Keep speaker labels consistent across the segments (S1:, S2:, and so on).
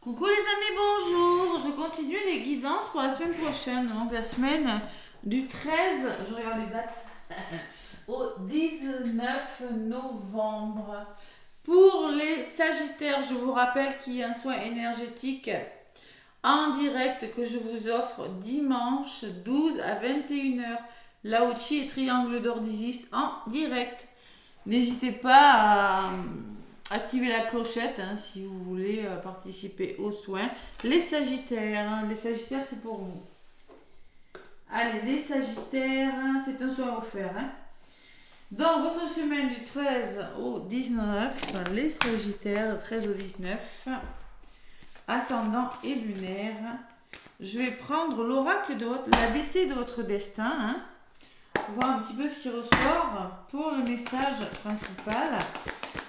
S1: Coucou les amis, bonjour. Je continue les guidances pour la semaine prochaine. Donc la semaine du 13, je regarde les dates, au 19 novembre. Pour les Sagittaires, je vous rappelle qu'il y a un soin énergétique en direct que je vous offre dimanche 12 à 21h. Lao Chi et Triangle d'Or d'Isis en direct. N'hésitez pas à activer la clochette si vous voulez participer aux soins. Les Sagittaires, c'est pour vous. Allez, les Sagittaires, c'est un soin offert. Dans votre semaine du 13 au 19, les Sagittaires, 13 au 19, ascendant et lunaire, je vais prendre l'oracle de l'ABC de votre destin. Voir un petit peu ce qui ressort pour le message principal.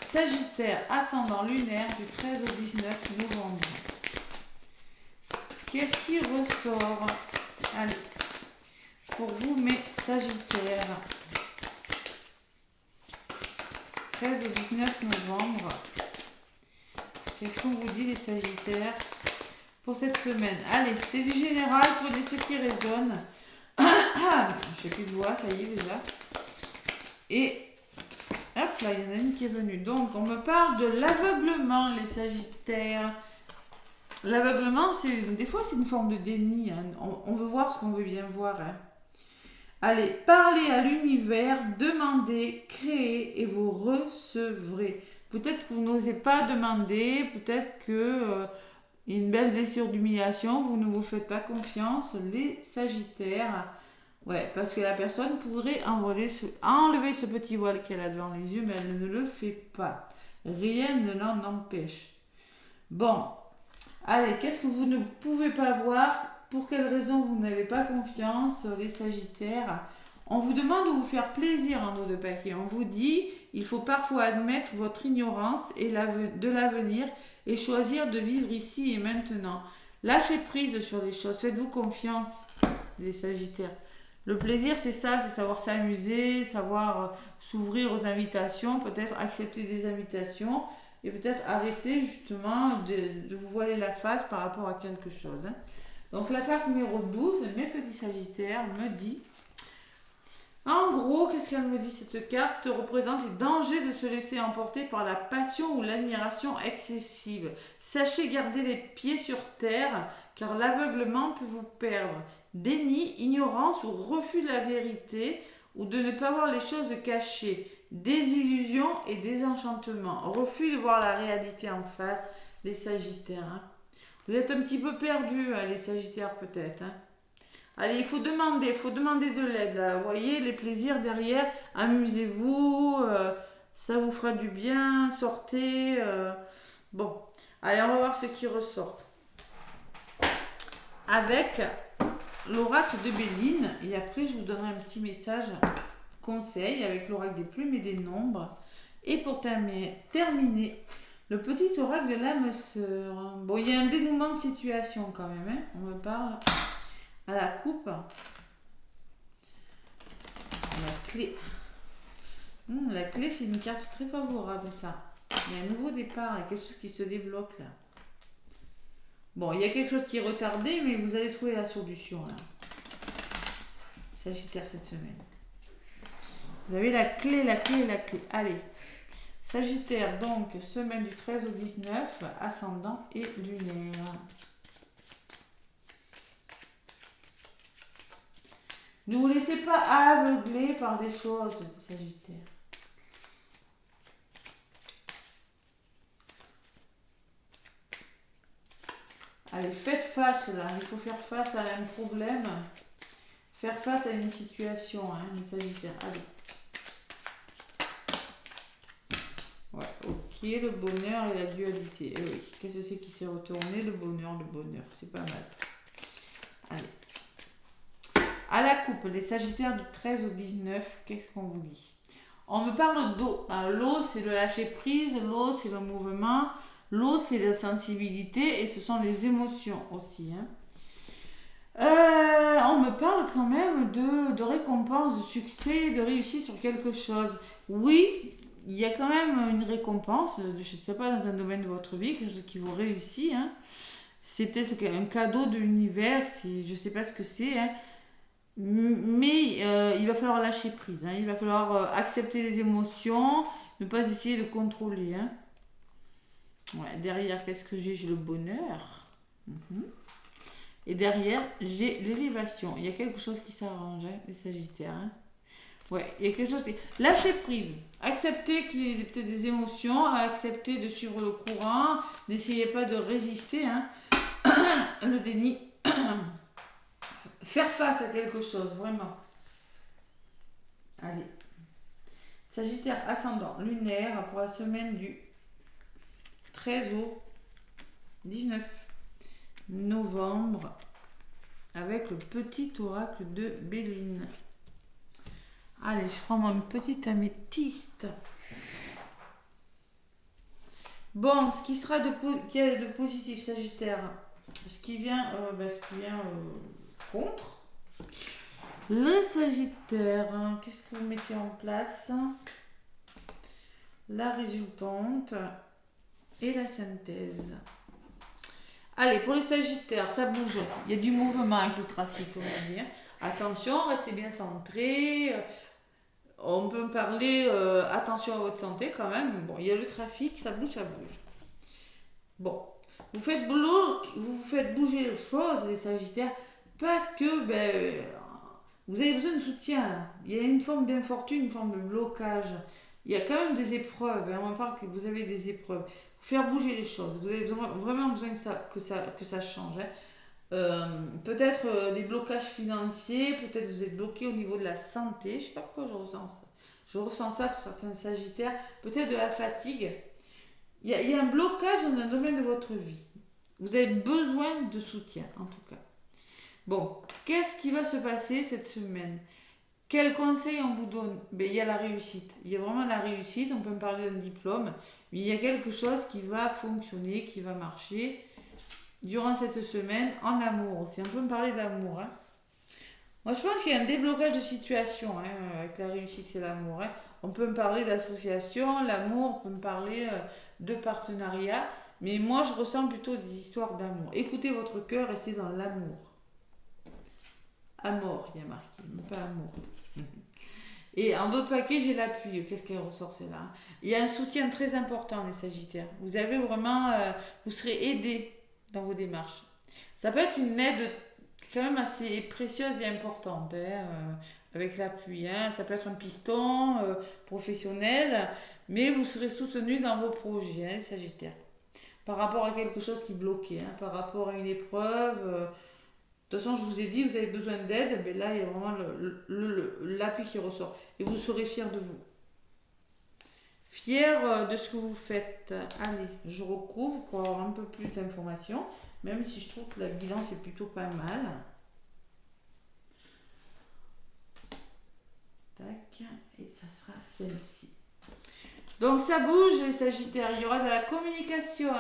S1: Sagittaire, ascendant lunaire du 13 au 19 novembre. Qu'est-ce qui ressort? Allez, pour vous mes Sagittaires. 13 au 19 novembre. Qu'est-ce qu'on vous dit les Sagittaires pour cette semaine? Allez, c'est du général pour ceux qui résonnent. Je sais plus de voix, ça y est déjà. Et hop là, il y en a une qui est venue. Donc, on me parle de l'aveuglement, les Sagittaires. L'aveuglement, des fois, c'est une forme de déni. On veut voir ce qu'on veut bien voir. Allez, parlez à l'univers, demandez, créez et vous recevrez. Peut-être que vous n'osez pas demander, peut-être que une belle blessure d'humiliation, vous ne vous faites pas confiance, les Sagittaires. Ouais, parce que la personne pourrait enlever ce petit voile qu'elle a devant les yeux, mais elle ne le fait pas. Rien ne l'en empêche. Bon, allez, qu'est-ce que vous ne pouvez pas voir? Pour quelle raison vous n'avez pas confiance, les Sagittaires? On vous demande de vous faire plaisir en eau de paquet. On vous dit, il faut parfois admettre votre ignorance et de l'avenir et choisir de vivre ici et maintenant. Lâchez prise sur les choses. Faites-vous confiance, les Sagittaires. Le plaisir, c'est ça, c'est savoir s'amuser, savoir s'ouvrir aux invitations, peut-être accepter des invitations et peut-être arrêter justement de vous voiler la face par rapport à quelque chose. Donc la carte numéro 12, mes petits Sagittaires, me dit, en gros, qu'est-ce qu'elle me dit? Cette carte représente les dangers de se laisser emporter par la passion ou l'admiration excessive. Sachez garder les pieds sur terre, car l'aveuglement peut vous perdre. Déni, ignorance ou refus de la vérité, ou de ne pas voir les choses cachées. Désillusion et désenchantement. Refus de voir la réalité en face, les Sagittaires. Vous êtes un petit peu perdus, les Sagittaires peut-être. Allez, il faut demander de l'aide là. Vous voyez les plaisirs derrière. Amusez-vous, ça vous fera du bien. Sortez. Bon, allez, on va voir ce qui ressort. Avec l'oracle de Béline. Et après, je vous donnerai un petit message conseil avec l'oracle des plumes et des nombres. Et pour terminer, le petit oracle de l'âme sœur. Bon, il y a un dénouement de situation quand même. On me parle à la coupe. La clé. La clé, c'est une carte très favorable, ça. Il y a un nouveau départ, il y a quelque chose qui se débloque là. Bon, il y a quelque chose qui est retardé, mais vous allez trouver la solution là. Sagittaire cette semaine. Vous avez la clé. Allez. Sagittaire, donc, semaine du 13 au 19, ascendant et lunaire. Ne vous laissez pas aveugler par des choses, Sagittaire. Allez, faites face là. Il faut faire face à un problème. Faire face à une situation, les Sagittaires. Allez. Ouais, ok, le bonheur et la dualité. Eh oui, qu'est-ce que c'est qui s'est retourné? Le bonheur, c'est pas mal. Allez. À la coupe, les Sagittaires du 13 au 19, qu'est-ce qu'on vous dit? On me parle d'eau. L'eau, c'est le lâcher prise, l'eau, c'est le mouvement, l'eau, c'est la sensibilité et ce sont les émotions aussi. On me parle quand même de récompense, de succès, de réussite sur quelque chose. Oui, il y a quand même une récompense, je ne sais pas, dans un domaine de votre vie, quelque chose qui vous réussit. Hein. C'est peut-être un cadeau de l'univers, je ne sais pas ce que c'est. Hein. Mais il va falloir lâcher prise. Hein. Il va falloir accepter les émotions, ne pas essayer de contrôler. Hein. Ouais, derrière, qu'est-ce que j'ai? J'ai le bonheur. Et derrière, j'ai l'élévation. Il y a quelque chose qui s'arrange, hein, les Sagittaires. Hein. Ouais, il y a quelque chose. Lâcher prise. Accepter qu'il y ait peut-être des émotions, accepter de suivre le courant. N'essayez pas de résister. Hein. Le déni. Faire face à quelque chose, vraiment. Allez. Sagittaire ascendant lunaire pour la semaine du 13 au 19 novembre avec le petit oracle de Béline. Allez, je prends mon petite améthyste. Bon, ce qui sera qui est de positif, Sagittaire, ce qui vient, contre. Le Sagittaire, hein, qu'est-ce que vous mettez en place? La résultante et la synthèse. Allez, pour les Sagittaires, ça bouge. Il y a du mouvement avec le trafic, on va dire. Attention, restez bien centrés. On peut parler, attention à votre santé quand même. Bon, il y a le trafic, ça bouge, ça bouge. Bon, vous faites bouger les choses, les Sagittaires, parce que vous avez besoin de soutien. Il y a une forme d'infortune, une forme de blocage. Il y a quand même des épreuves. Hein. On parle que vous avez des épreuves. Faire bouger les choses. Vous avez vraiment besoin que ça change. Hein. Peut-être des blocages financiers, peut-être vous êtes bloqué au niveau de la santé. Je ne sais pas pourquoi je ressens ça. Je ressens ça pour certains Sagittaires. Peut-être de la fatigue. Il y a un blocage dans un domaine de votre vie. Vous avez besoin de soutien, en tout cas. Bon, qu'est-ce qui va se passer cette semaine? Quel conseil on vous donne? Il y a la réussite. Il y a vraiment la réussite. On peut me parler d'un diplôme. Mais il y a quelque chose qui va fonctionner, qui va marcher durant cette semaine en amour aussi. On peut me parler d'amour. Hein. Moi, je pense qu'il y a un déblocage de situation avec la réussite et l'amour. Hein. On peut me parler d'association, l'amour, on peut me parler de partenariat. Mais moi, je ressens plutôt des histoires d'amour. Écoutez votre cœur et c'est dans l'amour. Amour, il y a marqué, mais pas amour. Et en d'autres paquets, j'ai l'appui. Qu'est-ce qu'elle ressort, celle-là? Il y a un soutien très important, les Sagittaires. Vous avez vraiment... vous serez aidés dans vos démarches. Ça peut être une aide quand même assez précieuse et importante, avec l'appui. Hein. Ça peut être un piston professionnel, mais vous serez soutenu dans vos projets, les Sagittaires. Par rapport à quelque chose qui bloquait, par rapport à une épreuve... De toute façon, je vous ai dit, vous avez besoin d'aide, mais là, il y a vraiment l'appui qui ressort. Et vous serez fiers de vous. Fiers de ce que vous faites. Allez, je recouvre pour avoir un peu plus d'informations, même si je trouve que la bilan, c'est plutôt pas mal. Tac, et ça sera celle-ci. Donc, ça bouge, les Sagittaires. Il y aura de la communication.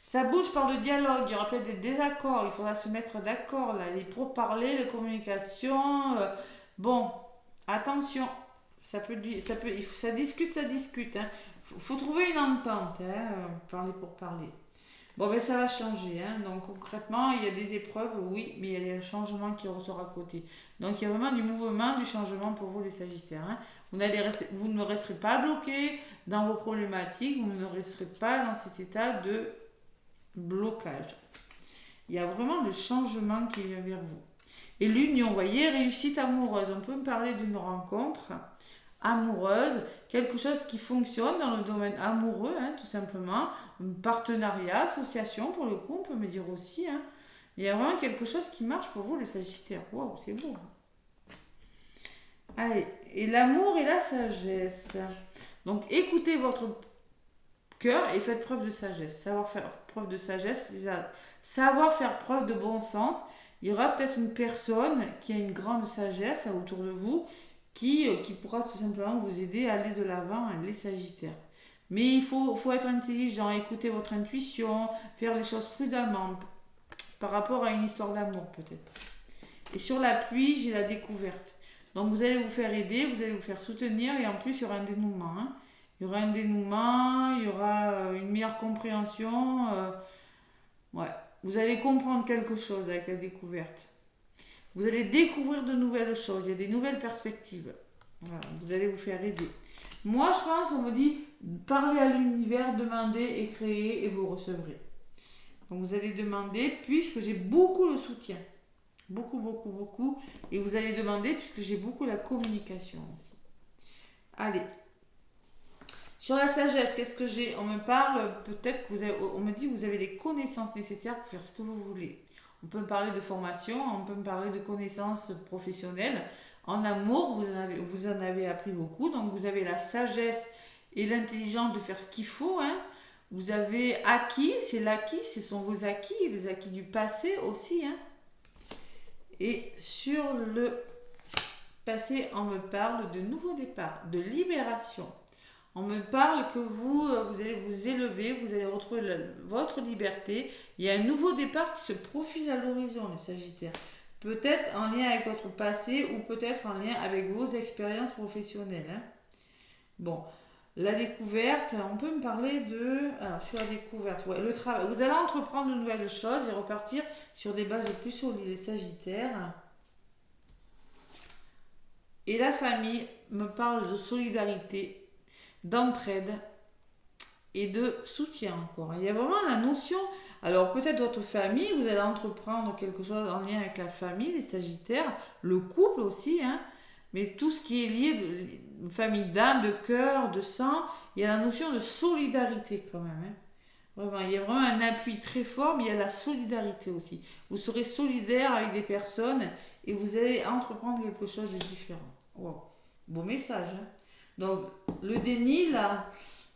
S1: Ça bouge par le dialogue, il y aura peut-être des désaccords, il faudra se mettre d'accord là, les pourparlers, les communications. Bon, attention, ça discute. Hein. Faut trouver une entente, parler pour parler. Bon, ben ça va changer. Hein. Donc concrètement, il y a des épreuves, oui, mais il y a un changement qui ressort à côté. Donc il y a vraiment du mouvement, du changement pour vous les Sagittaires. Hein. Vous ne resterez pas bloqués dans vos problématiques, vous ne resterez pas dans cet état de blocage. Il y a vraiment le changement qui vient vers vous. Et l'union, vous voyez, réussite amoureuse. On peut me parler d'une rencontre amoureuse, quelque chose qui fonctionne dans le domaine amoureux, tout simplement. Un partenariat, association, pour le coup, on peut me dire aussi. Il y a vraiment quelque chose qui marche pour vous, les Sagittaires. Waouh, c'est beau. Allez, et l'amour et la sagesse. Donc, écoutez votre cœur et faites preuve de sagesse. Savoir faire preuve de sagesse, savoir faire preuve de bon sens. Il y aura peut-être une personne qui a une grande sagesse autour de vous qui pourra tout simplement vous aider à aller de l'avant, les Sagittaires. Mais il faut être intelligent, écouter votre intuition, faire les choses prudemment par rapport à une histoire d'amour peut-être. Et sur la pluie, j'ai la découverte. Donc vous allez vous faire aider, vous allez vous faire soutenir et en plus il y aura un dénouement. Hein. Il y aura un dénouement, il y aura une meilleure compréhension. Ouais. Vous allez comprendre quelque chose avec la découverte. Vous allez découvrir de nouvelles choses, il y a des nouvelles perspectives. Voilà, vous allez vous faire aider. Moi, je pense, on me dit, parlez à l'univers, demandez et créez et vous recevrez. Donc vous allez demander, puisque j'ai beaucoup le soutien. Beaucoup, beaucoup, beaucoup. Et vous allez demander, puisque j'ai beaucoup la communication aussi. Allez. Sur la sagesse, qu'est-ce que j'ai? On me parle, peut-être que on me dit que vous avez les connaissances nécessaires pour faire ce que vous voulez. On peut me parler de formation, on peut me parler de connaissances professionnelles. En amour, vous en avez appris beaucoup. Donc vous avez la sagesse et l'intelligence de faire ce qu'il faut. Hein. Vous avez acquis, c'est l'acquis, ce sont vos acquis, les acquis du passé aussi. Hein. Et sur le passé, on me parle de nouveau départ, de libération. On me parle que vous allez vous élever, vous allez retrouver votre liberté. Il y a un nouveau départ qui se profile à l'horizon, les Sagittaires. Peut-être en lien avec votre passé ou peut-être en lien avec vos expériences professionnelles. Hein. Bon, la découverte, on peut me parler de... Alors, sur la découverte, ouais, le travail. Vous allez entreprendre de nouvelles choses et repartir sur des bases plus solides, les Sagittaires. Et la famille me parle de solidarité, d'entraide et de soutien encore. Il y a vraiment la notion, alors peut-être votre famille, vous allez entreprendre quelque chose en lien avec la famille, les Sagittaires, le couple aussi, hein, mais tout ce qui est lié de famille d'âme, de cœur, de sang, il y a la notion de solidarité quand même. Hein. Vraiment, il y a vraiment un appui très fort, mais il y a la solidarité aussi. Vous serez solidaire avec des personnes et vous allez entreprendre quelque chose de différent. Wow. Beau message, hein. Donc, le déni, là,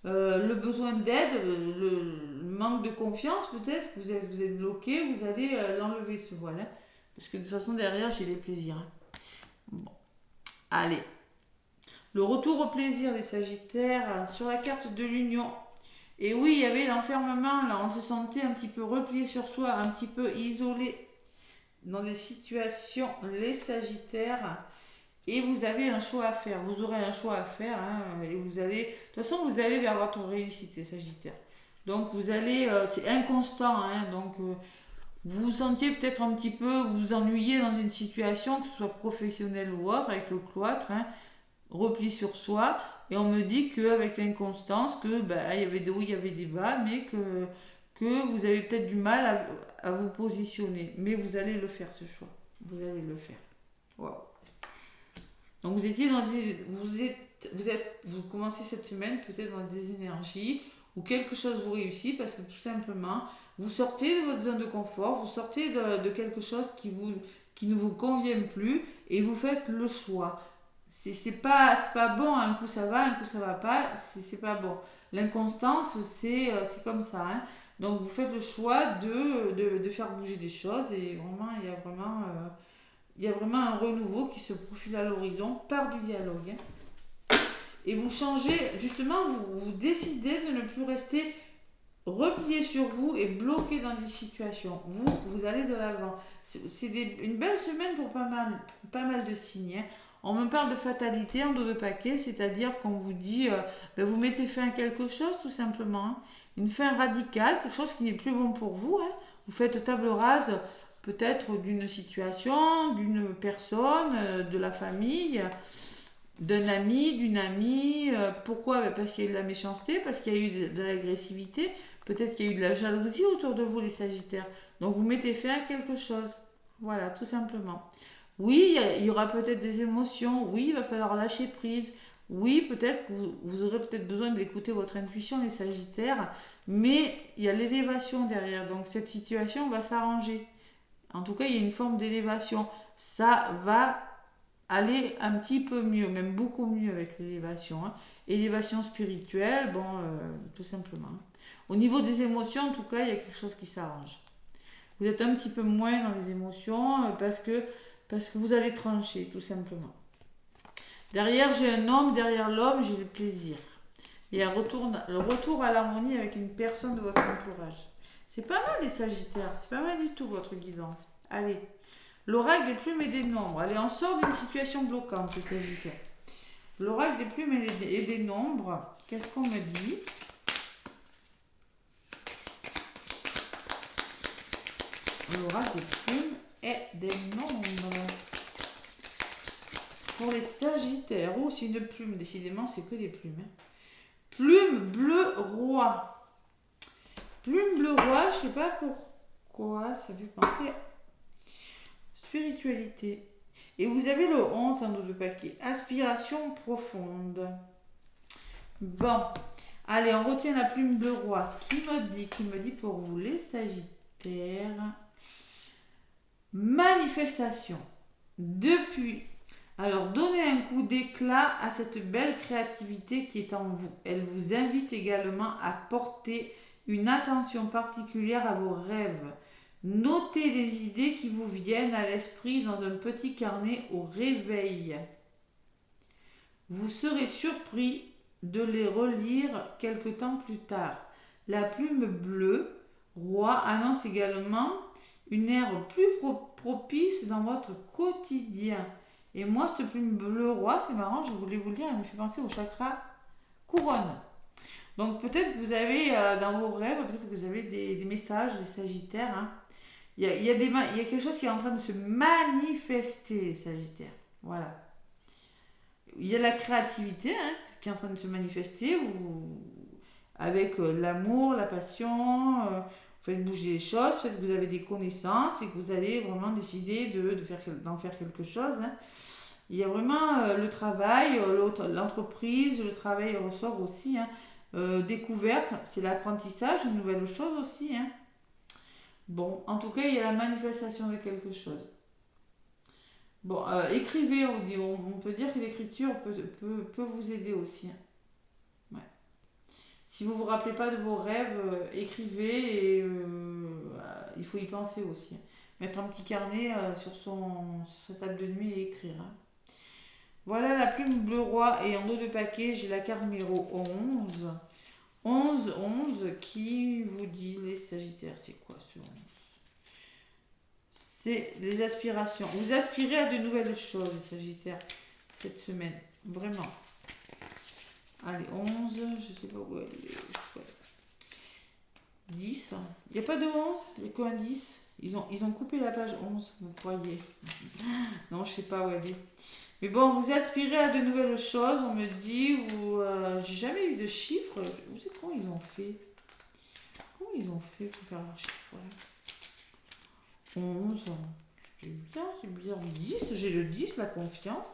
S1: le besoin d'aide, le manque de confiance, peut-être, vous êtes bloqué, vous allez l'enlever, ce voile. Hein, parce que de toute façon, derrière, j'ai les plaisirs. Hein. Bon. Allez. Le retour au plaisir des Sagittaires sur la carte de l'union. Et oui, il y avait l'enfermement, là, on se sentait un petit peu replié sur soi, un petit peu isolé dans des situations, les Sagittaires. Et vous avez un choix à faire, vous aurez un choix à faire, hein, et vous allez, de toute façon vous allez vers votre réussite, les Sagittaires. Donc vous allez, c'est inconstant, hein, donc vous vous sentiez peut-être un petit peu, vous ennuyez dans une situation, que ce soit professionnelle ou autre, avec le cloître, hein, repli sur soi, et on me dit qu'avec l'inconstance, que il y avait des hauts, il y avait des bas, mais que vous avez peut-être du mal à vous positionner, mais vous allez le faire ce choix, vous allez le faire. Waouh. Donc vous étiez dans vous commencez cette semaine peut-être dans des énergies où quelque chose vous réussit parce que tout simplement vous sortez de votre zone de confort, vous sortez de quelque chose qui ne vous convient plus et vous faites le choix. C'est pas bon, un coup ça va pas, c'est pas bon. L'inconstance c'est comme ça. Hein. Donc vous faites le choix de faire bouger des choses et vraiment il y a vraiment un renouveau qui se profile à l'horizon par du dialogue. Hein. Et vous changez, justement, vous décidez de ne plus rester replié sur vous et bloqué dans des situations. Vous allez de l'avant. C'est une belle semaine pour pas mal de signes. Hein. On me parle de fatalité en dos de paquet, c'est-à-dire qu'on vous dit, vous mettez fin à quelque chose tout simplement. Hein. Une fin radicale, quelque chose qui n'est plus bon pour vous. Hein. Vous faites table rase peut-être d'une situation, d'une personne, de la famille, d'un ami, d'une amie. Pourquoi? Parce qu'il y a eu de la méchanceté, parce qu'il y a eu de l'agressivité, peut-être qu'il y a eu de la jalousie autour de vous, les Sagittaires. Donc vous mettez fin à quelque chose. Voilà, tout simplement. Oui, il y aura peut-être des émotions. Oui, il va falloir lâcher prise. Oui, peut-être que vous aurez peut-être besoin d'écouter votre intuition, les Sagittaires. Mais il y a l'élévation derrière. Donc cette situation va s'arranger. En tout cas, il y a une forme d'élévation. Ça va aller un petit peu mieux, même beaucoup mieux avec l'élévation. Hein. Élévation spirituelle, tout simplement. Au niveau des émotions, en tout cas, il y a quelque chose qui s'arrange. Vous êtes un petit peu moins dans les émotions parce que vous allez trancher, tout simplement. Derrière, j'ai un homme, derrière l'homme, j'ai le plaisir. Il y a le retour à l'harmonie avec une personne de votre entourage. C'est pas mal les Sagittaires, c'est pas mal du tout votre guidance. Allez, L'oracle des plumes et des nombres. Allez, on sort d'une situation bloquante, les Sagittaires. L'oracle des plumes et des nombres. Qu'est-ce qu'on me dit? L'oracle des plumes et des nombres. Pour les Sagittaires. Oh, c'est une plume. Décidément, c'est que des plumes. Hein. Plume bleu roi. Plume bleu roi, je sais pas pourquoi. Ça fait penser spiritualité. Et vous avez le 11 en double paquet. Aspiration profonde. Bon. Allez, on retient la plume bleu roi. Qui me dit pour vous les Sagittaires. Manifestation. Depuis. Alors, donnez un coup d'éclat à cette belle créativité qui est en vous. Elle vous invite également à porter une attention particulière à vos rêves. Notez les idées qui vous viennent à l'esprit dans un petit carnet au réveil. Vous serez surpris de les relire quelque temps plus tard. La plume bleue, roi, annonce également une ère plus propice dans votre quotidien. Et moi, cette plume bleu roi, c'est marrant, je voulais vous le dire, elle me fait penser au chakra couronne. Donc peut-être que vous avez dans vos rêves, peut-être que vous avez des messages des Sagittaires. Hein. Il y a quelque chose qui est en train de se manifester, Sagittaire. Voilà. Il y a la créativité hein, qui est en train de se manifester, avec l'amour, la passion, vous faites bouger les choses, peut-être que vous avez des connaissances et que vous allez vraiment décider d'en faire quelque chose. Hein. Il y a vraiment le travail, l'entreprise, le travail ressort aussi. Hein. Découverte, c'est l'apprentissage, une nouvelle chose aussi. Hein. Bon, en tout cas, il y a la manifestation de quelque chose. Bon, écrivez, on peut dire que l'écriture peut vous aider aussi. Hein. Ouais. Si vous ne vous rappelez pas de vos rêves, écrivez et il faut y penser aussi. Hein. Mettre un petit carnet sur sa table de nuit et écrire. Hein. Voilà la plume bleu roi et en dos de paquet, j'ai la carte numéro 11. 11 qui vous dit les Sagittaires. C'est quoi ce 11? C'est les aspirations. Vous aspirez à de nouvelles choses, les Sagittaires, cette semaine. Vraiment. Allez, 11, je sais pas où elle est. 10. Il n'y a pas de 11, il n'y a qu'un 10. Ils ont coupé la page 11, vous croyez. Non, je sais pas où elle est. Mais bon, vous aspirez à de nouvelles choses, on me dit, j'ai jamais eu de chiffres. Vous savez comment ils ont fait? Comment ils ont fait pour faire leurs chiffres là? 11. C'est bizarre. 10, j'ai le 10, la confiance.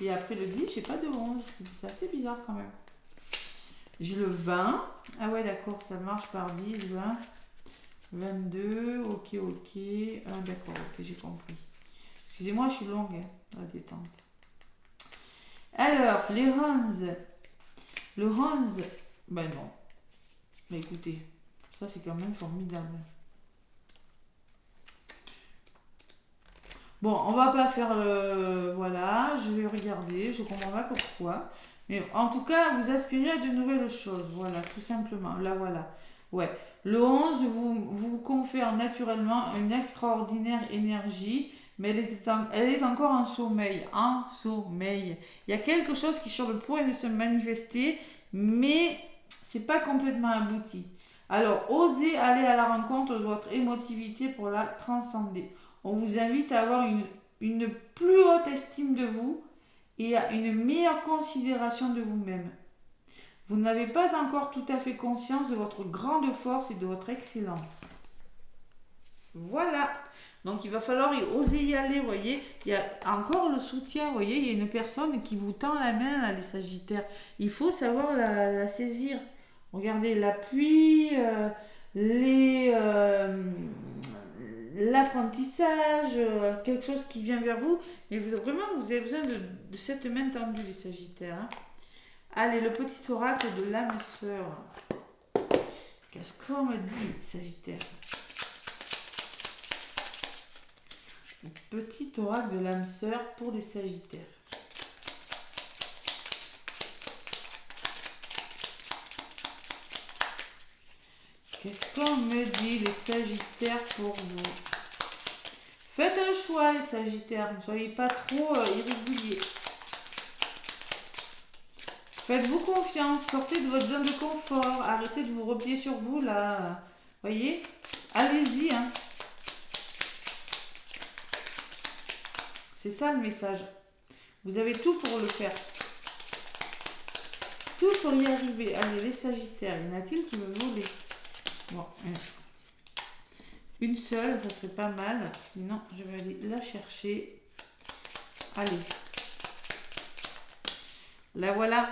S1: Et après le 10, j'ai pas de 11. C'est assez bizarre quand même. J'ai le 20. Ah ouais, d'accord, ça marche par 10, 20. 22, ok. Ah, d'accord, ok, j'ai compris. Excusez-moi, je suis longue, hein, la détente. Alors, les 11. Le 11, ben non. Mais écoutez, ça c'est quand même formidable. Bon, on va pas faire le... Voilà, je vais regarder, je comprends pas pourquoi. Mais en tout cas, vous aspirez à de nouvelles choses. Voilà, tout simplement. Là, voilà. Ouais. Le 11 vous confère naturellement une extraordinaire énergie, mais elle est encore en sommeil. En sommeil. Il y a quelque chose qui est sur le point de se manifester, mais c'est pas complètement abouti. Alors, osez aller à la rencontre de votre émotivité pour la transcender. On vous invite à avoir une plus haute estime de vous et à une meilleure considération de vous-même. Vous n'avez pas encore tout à fait conscience de votre grande force et de votre excellence. Voilà. Donc il va falloir oser y aller, vous voyez. Il y a encore le soutien, vous voyez. Il y a une personne qui vous tend la main, là, les Sagittaires. Il faut savoir la saisir. Regardez, l'appui, l'apprentissage, quelque chose qui vient vers vous. Et vous avez besoin de cette main tendue, les Sagittaires. Hein. Allez, le petit oracle de l'âme sœur. Qu'est-ce qu'on me dit, Sagittaire? Le petit oracle de l'âme sœur pour les Sagittaires. Qu'est-ce qu'on me dit, les Sagittaires, pour vous? Faites un choix, les Sagittaires. Ne soyez pas trop irréguliers. Faites-vous confiance. Sortez de votre zone de confort. Arrêtez de vous replier sur vous, là. Voyez? Allez-y, hein. C'est ça le message. Vous avez tout pour le faire. Tout pour y arriver. Allez, les Sagittaires. Y en a-t-il qui me volent? Bon, une seule, ça serait pas mal. Sinon, je vais aller la chercher. Allez. La voilà.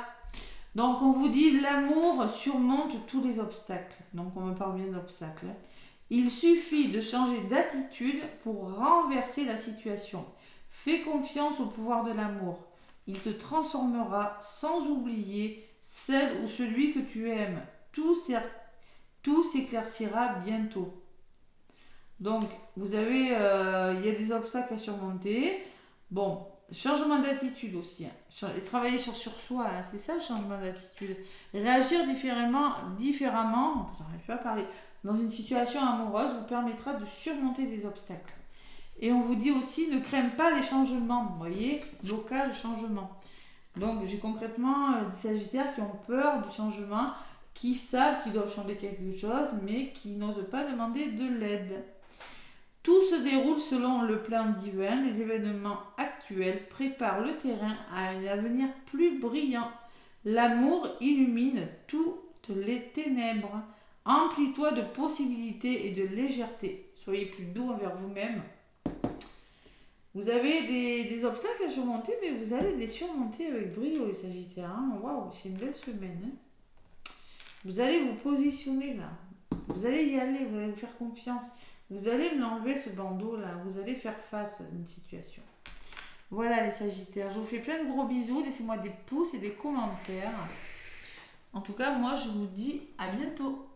S1: Donc, on vous dit l'amour surmonte tous les obstacles. Donc, on me parle bien d'obstacles. Il suffit de changer d'attitude pour renverser la situation. Fais confiance au pouvoir de l'amour. Il te transformera sans oublier celle ou celui que tu aimes. Tout s'éclaircira bientôt. Donc, vous avez, il y a des obstacles à surmonter. Bon, changement d'attitude aussi. Hein. Et travailler sur soi, hein. C'est ça le changement d'attitude. Réagir différemment, j'arrive pas à parler, dans une situation amoureuse vous permettra de surmonter des obstacles. Et on vous dit aussi, ne crains pas les changements. Vous voyez, blocage, changement. Donc, j'ai concrètement des Sagittaires qui ont peur du changement, qui savent qu'ils doivent changer quelque chose, mais qui n'osent pas demander de l'aide. Tout se déroule selon le plan divin. Les événements actuels préparent le terrain à un avenir plus brillant. L'amour illumine toutes les ténèbres. Emplis-toi de possibilités et de légèreté. Soyez plus doux envers vous-même. Vous avez des obstacles à surmonter, mais vous allez les surmonter avec brio, les Sagittaires. Hein. Waouh, c'est une belle semaine. Hein. Vous allez vous positionner là. Vous allez y aller, vous allez vous faire confiance. Vous allez l'enlever ce bandeau là. Vous allez faire face à une situation. Voilà les Sagittaires. Je vous fais plein de gros bisous. Laissez-moi des pouces et des commentaires. En tout cas, moi je vous dis à bientôt.